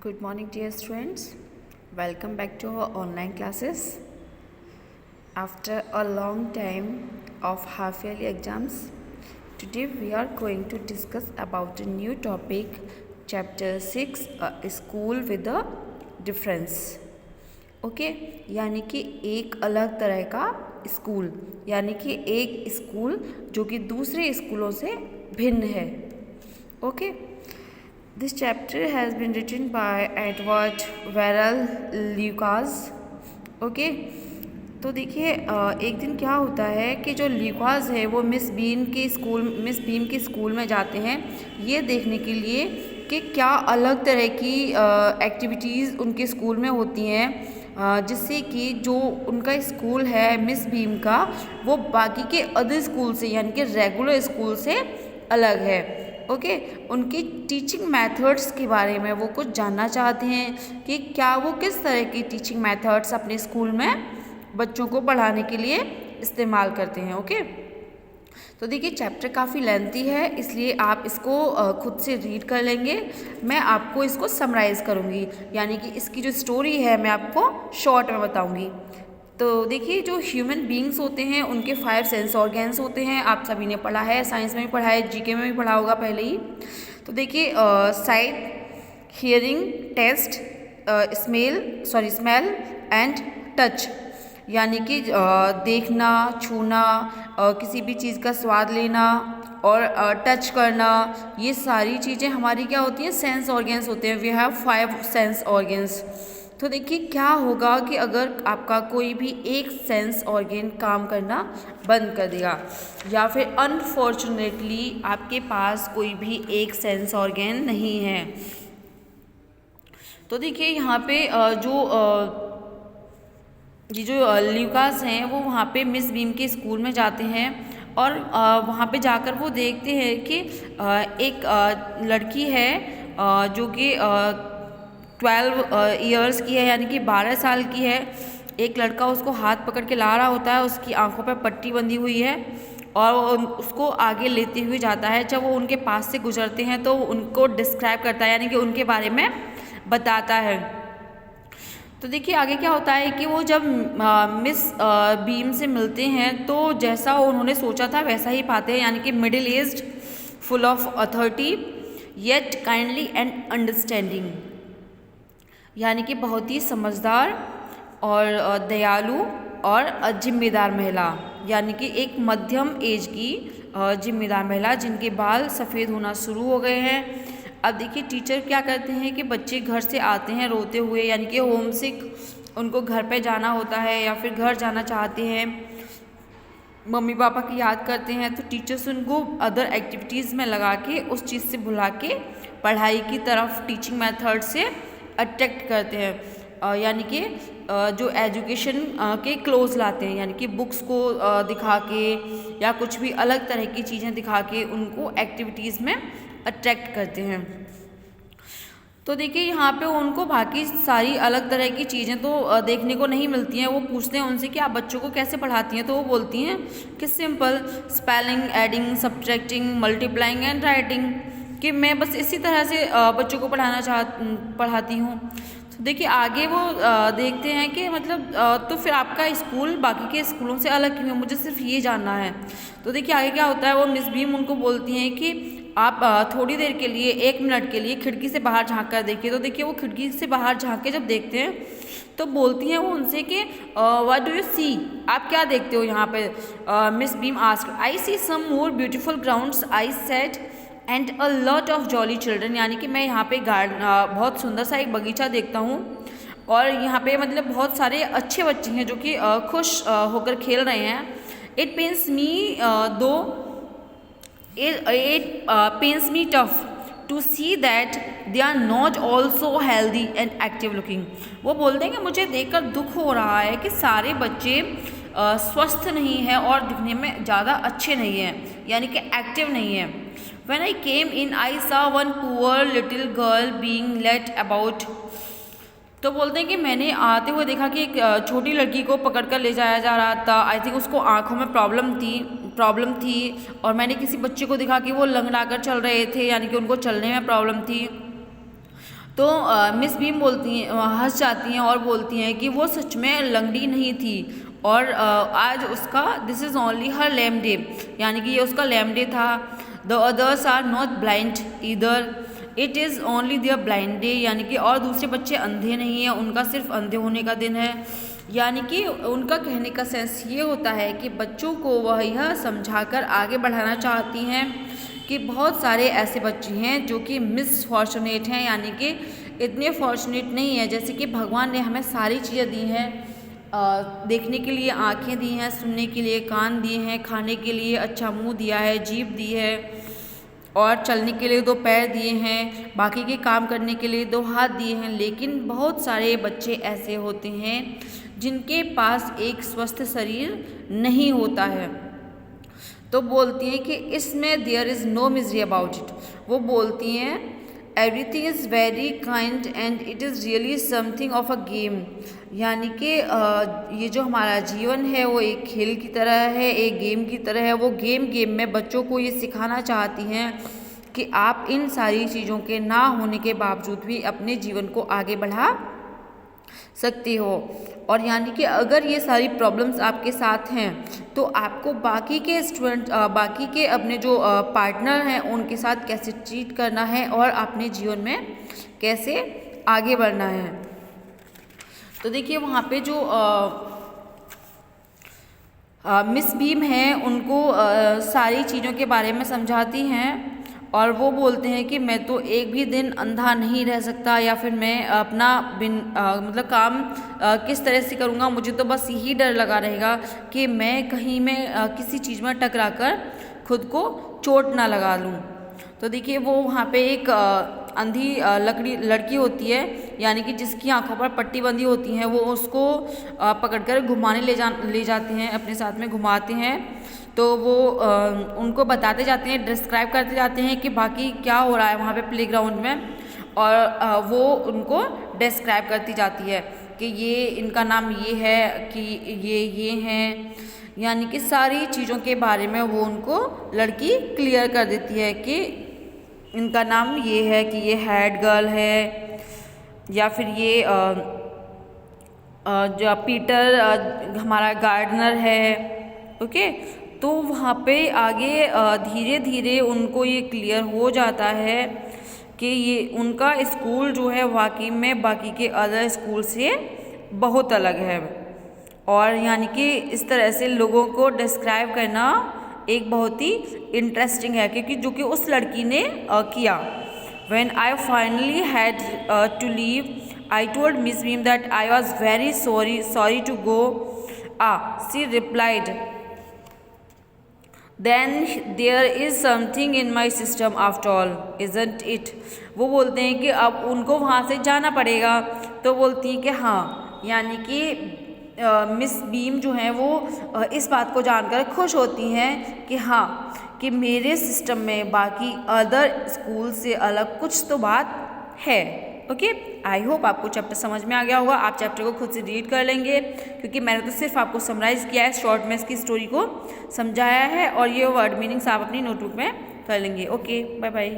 Good morning, dear students. Welcome back to our online classes. After a long time of half-yearly exams, today we are going to discuss about a new topic, Chapter 6, a School with a Difference. Okay यानी कि एक अलग तरह का school, यानी कि एक school जो कि दूसरे स्कूलों से भिन्न है. Okay, this chapter has been written by Edward Verrall Lucas. Okay, तो देखिए एक दिन क्या होता है कि जो ल्यूकास है वो मिस बीम के स्कूल में जाते हैं ये देखने के लिए कि क्या अलग तरह की एक्टिविटीज़ उनके स्कूल में होती हैं जिससे कि जो उनका स्कूल है मिस बीम का वो बाकी के अदर स्कूल से यानी कि रेगुलर स्कूल से अलग है. ओके, उनकी टीचिंग मेथड्स के बारे में वो कुछ जानना चाहते हैं कि क्या वो किस तरह की टीचिंग मेथड्स अपने स्कूल में बच्चों को पढ़ाने के लिए इस्तेमाल करते हैं. ओके, तो देखिए चैप्टर काफ़ी लेंथी है इसलिए आप इसको खुद से रीड कर लेंगे. मैं आपको इसको समराइज़ करूँगी यानी कि इसकी जो स्टोरी है मैं आपको शॉर्ट में बताऊँगी. तो देखिए जो ह्यूमन बींग्स होते हैं उनके 5 सेंस ऑर्गन्स होते हैं. आप सभी ने पढ़ा है, साइंस में भी पढ़ा है, जीके में भी पढ़ा होगा पहले ही. तो देखिए sight, hearing, taste, smell and touch यानी कि देखना, छूना, किसी भी चीज़ का स्वाद लेना और टच करना, ये सारी चीज़ें हमारी क्या होती हैं, सेंस ऑर्गन्स होते हैं. We have 5 sense organs. तो देखिए क्या होगा कि अगर आपका कोई भी एक सेंस ऑर्गन काम करना बंद कर देगा या फिर अनफॉर्चुनेटली आपके पास कोई भी एक सेंस ऑर्गन नहीं है. तो देखिए यहाँ पे जो ल्यूकास हैं वो वहाँ पे मिस बीम के स्कूल में जाते हैं और वहाँ पे जाकर वो देखते हैं कि एक लड़की है जो कि 12 ईयर्स की है यानी कि 12 साल की है. एक लड़का उसको हाथ पकड़ के ला रहा होता है, उसकी आंखों पर पट्टी बंधी हुई है और उसको आगे लेते हुए जाता है. जब वो उनके पास से गुजरते हैं तो उनको डिस्क्राइब करता है यानी कि उनके बारे में बताता है. तो देखिए आगे क्या होता है कि वो जब मिस बीम से मिलते हैं तो जैसा उन्होंने सोचा था वैसा ही पाते हैं यानी कि middle aged, full of authority yet kindly and understanding यानी कि बहुत ही समझदार और दयालु और जिम्मेदार महिला यानी कि एक मध्यम एज की जिम्मेदार महिला जिनके बाल सफ़ेद होना शुरू हो गए हैं. अब देखिए टीचर क्या करते हैं कि बच्चे घर से आते हैं रोते हुए यानी कि होम सिक, उनको घर पे जाना होता है या फिर घर जाना चाहते हैं, मम्मी पापा की याद करते हैं. तो टीचर्स उनको अदर एक्टिविटीज़ में लगा के उस चीज़ से भुला के पढ़ाई की तरफ टीचिंग मेथड से अट्रैक्ट करते हैं यानी कि जो एजुकेशन के क्लोज लाते हैं यानी कि बुक्स को दिखा के या कुछ भी अलग तरह की चीज़ें दिखा के उनको एक्टिविटीज़ में अट्रैक्ट करते हैं. तो देखिए यहाँ पे उनको बाकी सारी अलग तरह की चीज़ें तो देखने को नहीं मिलती हैं. वो पूछते हैं उनसे कि आप बच्चों को कैसे पढ़ाती हैं, तो वो बोलती हैं कि simple spelling, adding, subtracting, multiplying and writing, कि मैं बस इसी तरह से बच्चों को पढ़ाती हूँ. तो देखिए आगे वो देखते हैं कि मतलब तो फिर आपका स्कूल बाकी के स्कूलों से अलग क्यों है, मुझे सिर्फ ये जानना है. तो देखिए आगे क्या होता है, वो मिस बीम उनको बोलती हैं कि आप थोड़ी देर के लिए 1 मिनट के लिए खिड़की से बाहर झांक कर देखिए. तो देखिए वो खिड़की से बाहर झांक के जब देखते हैं तो बोलती हैं वो उनसे कि व्हाट डू यू सी, आप क्या देखते हो यहाँ पे. Miss Beam asked, I see some more beautiful grounds, I said, and a lot of jolly children यानी कि मैं यहाँ पे बहुत सुंदर सा एक बगीचा देखता हूँ और यहाँ पे मतलब बहुत सारे अच्छे बच्चे हैं जो कि खुश होकर खेल रहे हैं. इट पेन्स मी दो it pains me tough to see that they are not also healthy and active looking. वो बोलते हैं कि मुझे देखकर दुख हो रहा है कि सारे बच्चे स्वस्थ नहीं हैं और दिखने में ज़्यादा अच्छे नहीं हैं यानी कि एक्टिव नहीं हैं. When I came in I saw one poor little girl being led about. तो बोलते हैं कि मैंने आते हुए देखा कि एक छोटी लड़की को पकड़कर ले जाया जा रहा था. आई थिंक उसको आँखों में प्रॉब्लम थी और मैंने किसी बच्चे को देखा कि वो लंगड़ा कर चल रहे थे यानी कि उनको चलने में प्रॉब्लम थी. तो मिस बीम बोलती हैं, हंस जाती हैं और बोलती हैं कि वो सच में लंगड़ी नहीं थी और आज उसका this is only her lame day, यानी कि ये उसका लैम डे था। The others are not blind either, it is only their blind day, यानी कि और दूसरे बच्चे अंधे नहीं हैं, उनका सिर्फ अंधे होने का दिन है। यानी कि उनका कहने का सेंस ये होता है कि बच्चों को वह यह समझाकर आगे बढ़ाना चाहती हैं कि बहुत सारे ऐसे बच्चे हैं जो कि मिसफॉर्चुनेट हैं, यानी कि इतने फॉर्चुनेट नहीं है। जैसे कि भगवान ने हमें सारी चीज़ें दी हैं, देखने के लिए आँखें दी हैं, सुनने के लिए कान दिए हैं, खाने के लिए अच्छा मुंह दिया है, जीभ दी है और चलने के लिए 2 पैर दिए हैं, बाकी के काम करने के लिए 2 हाथ दिए हैं। लेकिन बहुत सारे बच्चे ऐसे होते हैं जिनके पास एक स्वस्थ शरीर नहीं होता है। तो बोलती हैं कि इसमें there is no misery about it. वो बोलती हैं everything is very kind and it is really something of a game, यानी कि ये जो हमारा जीवन है वो एक खेल की तरह है, एक गेम की तरह है। वो गेम में बच्चों को ये सिखाना चाहती हैं कि आप इन सारी चीज़ों के ना होने के बावजूद भी अपने जीवन को आगे बढ़ा सकते हो। और यानी कि अगर ये सारी प्रॉब्लम्स आपके साथ हैं तो आपको बाकी के स्टूडेंट बाकी के अपने जो पार्टनर हैं उनके साथ कैसे ट्रीट करना है और अपने जीवन में कैसे आगे बढ़ना है। तो देखिए वहाँ पे जो मिस बीम हैं उनको सारी चीज़ों के बारे में समझाती हैं और वो बोलते हैं कि मैं तो एक भी दिन अंधा नहीं रह सकता, या फिर मैं अपना मतलब काम किस तरह से करूँगा, मुझे तो बस यही डर लगा रहेगा कि मैं कहीं मैं किसी चीज़ में टकरा कर खुद को चोट ना लगा लूँ। तो देखिए वो वहाँ पे एक अंधी लड़की होती है, यानी कि जिसकी आंखों पर पट्टी बंधी होती है, वो उसको पकड़कर घुमाने ले जाते हैं, अपने साथ में घुमाते हैं। तो वो उनको बताते जाते हैं, डिस्क्राइब करते जाते हैं कि बाकी क्या हो रहा है वहाँ पे प्लेग्राउंड में, और वो उनको डिस्क्राइब करती जाती है कि ये इनका नाम ये है, कि ये हैं, यानी कि सारी चीज़ों के बारे में वो उनको लड़की क्लियर कर देती है कि इनका नाम ये है, कि ये हेड गर्ल है, या फिर ये जो पीटर हमारा गार्डनर है। ओके, तो वहाँ पे आगे धीरे धीरे उनको ये क्लियर हो जाता है कि ये उनका स्कूल जो है वाकई में बाकी के अदर स्कूल से बहुत अलग है। और यानी कि इस तरह से लोगों को डिस्क्राइब करना एक बहुत ही इंटरेस्टिंग है, क्योंकि जो कि उस लड़की ने किया। When I finally had to leave, I told Miss Beam that I was very sorry to go. She replied, then there is something in my system after all, isn't it? वो बोलते हैं कि अब उनको वहाँ से जाना पड़ेगा। तो बोलती हैं कि हाँ, यानी कि मिस बीम जो हैं वो इस बात को जानकर खुश होती हैं कि हाँ, कि मेरे सिस्टम में बाकी अदर स्कूल से अलग कुछ तो बात है। ओके, आई होप आपको चैप्टर समझ में आ गया होगा। आप चैप्टर को खुद से रीड कर लेंगे, क्योंकि मैंने तो सिर्फ आपको समराइज़ किया है, शॉर्ट में इसकी स्टोरी को समझाया है, और ये वर्ड मीनिंग्स आप अपनी नोटबुक में कर लेंगे। Okay, bye bye.